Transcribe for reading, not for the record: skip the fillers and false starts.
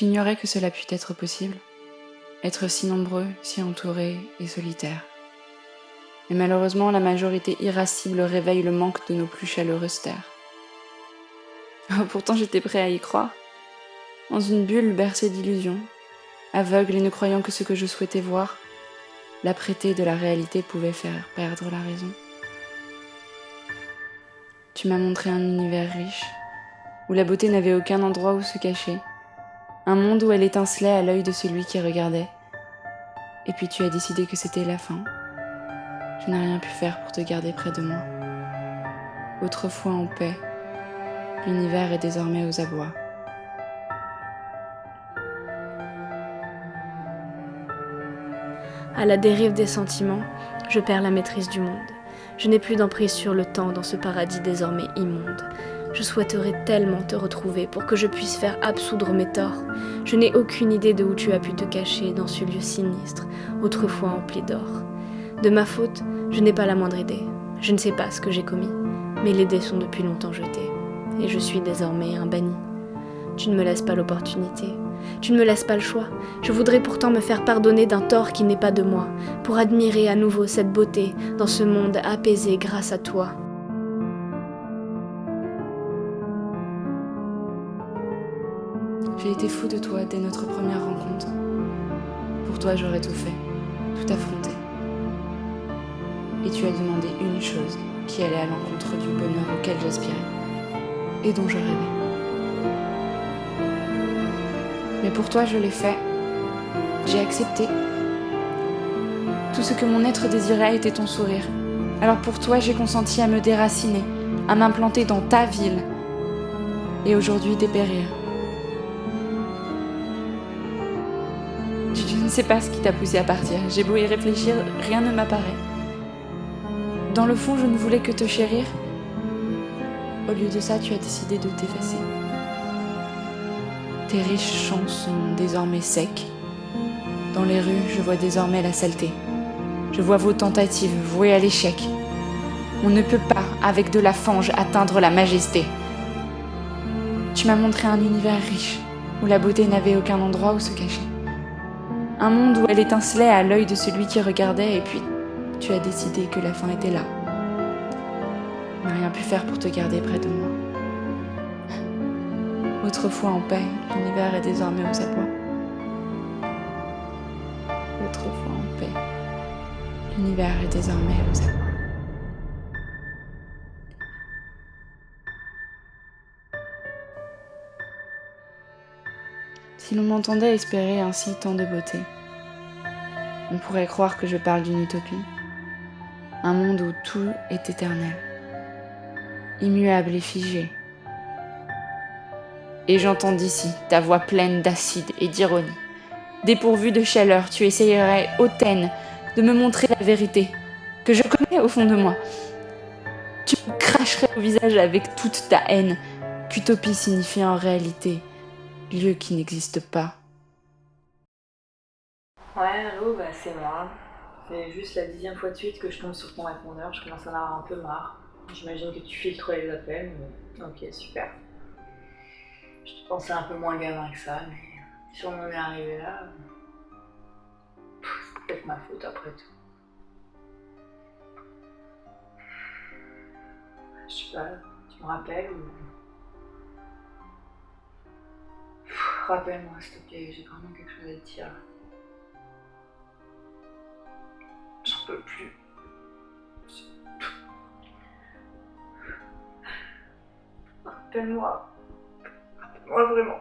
J'ignorais que cela pût être possible, être si nombreux, si entourés et solitaires. Mais malheureusement, la majorité irascible réveille le manque de nos plus chaleureuses terres. Pourtant, j'étais prêt à y croire, dans une bulle bercée d'illusions, aveugle et ne croyant que ce que je souhaitais voir, l'apprêté de la réalité pouvait faire perdre la raison. Tu m'as montré un univers riche, où la beauté n'avait aucun endroit où se cacher, un monde où elle étincelait à l'œil de celui qui regardait. Et puis tu as décidé que c'était la fin. Je n'ai rien pu faire pour te garder près de moi. Autrefois en paix, l'univers est désormais aux abois. À la dérive des sentiments, je perds la maîtrise du monde. Je n'ai plus d'emprise sur le temps dans ce paradis désormais immonde. Je souhaiterais tellement te retrouver pour que je puisse faire absoudre mes torts. Je n'ai aucune idée de où tu as pu te cacher dans ce lieu sinistre, autrefois empli d'or. De ma faute, je n'ai pas la moindre idée. Je ne sais pas ce que j'ai commis, mais les dés sont depuis longtemps jetés, et je suis désormais un banni. Tu ne me laisses pas l'opportunité. Tu ne me laisses pas le choix. Je voudrais pourtant me faire pardonner d'un tort qui n'est pas de moi, pour admirer à nouveau cette beauté dans ce monde apaisé grâce à toi. J'ai été fou de toi dès notre première rencontre. Pour toi, j'aurais tout fait, tout affronté. Et tu as demandé une chose qui allait à l'encontre du bonheur auquel j'aspirais et dont je rêvais. Mais pour toi, je l'ai fait. J'ai accepté. Tout ce que mon être désirait était ton sourire. Alors pour toi, j'ai consenti à me déraciner, à m'implanter dans ta ville. Et aujourd'hui, dépérir. Je ne sais pas ce qui t'a poussé à partir. J'ai beau y réfléchir, rien ne m'apparaît. Dans le fond, je ne voulais que te chérir. Au lieu de ça, tu as décidé de t'effacer. Tes riches champs sont désormais secs. Dans les rues, je vois désormais la saleté. Je vois vos tentatives vouées à l'échec. On ne peut pas, avec de la fange, atteindre la majesté. Tu m'as montré un univers riche, où la beauté n'avait aucun endroit où se cacher. Un monde où elle étincelait à l'œil de celui qui regardait, et puis tu as décidé que la fin était là. Je n'ai rien pu faire pour te garder près de moi. Autrefois en paix, l'univers est désormais aux abois. Autrefois en paix, l'univers est désormais aux abois. Si l'on m'entendait espérer ainsi tant de beauté, on pourrait croire que je parle d'une utopie, un monde où tout est éternel, immuable et figé. Et j'entends d'ici ta voix pleine d'acide et d'ironie. Dépourvue de chaleur, tu essayerais, hautaine, de me montrer la vérité, que je connais au fond de moi. Tu me cracherais au visage avec toute ta haine, qu'utopie signifie en réalité lieu qui n'existe pas. Ouais, allô, c'est moi. C'est juste la 10e fois de suite que je tombe sur ton répondeur, je commence à en avoir un peu marre. J'imagine que tu filtres les appels, mais ok, super. Je te pensais un peu moins gamin que ça, mais si on en est arrivé là, c'est peut-être ma faute après tout. Je sais pas, tu me rappelles ou... Rappelle-moi s'il te plaît, j'ai vraiment quelque chose à te dire. J'en peux plus. Rappelle-moi. Rappelle-moi vraiment.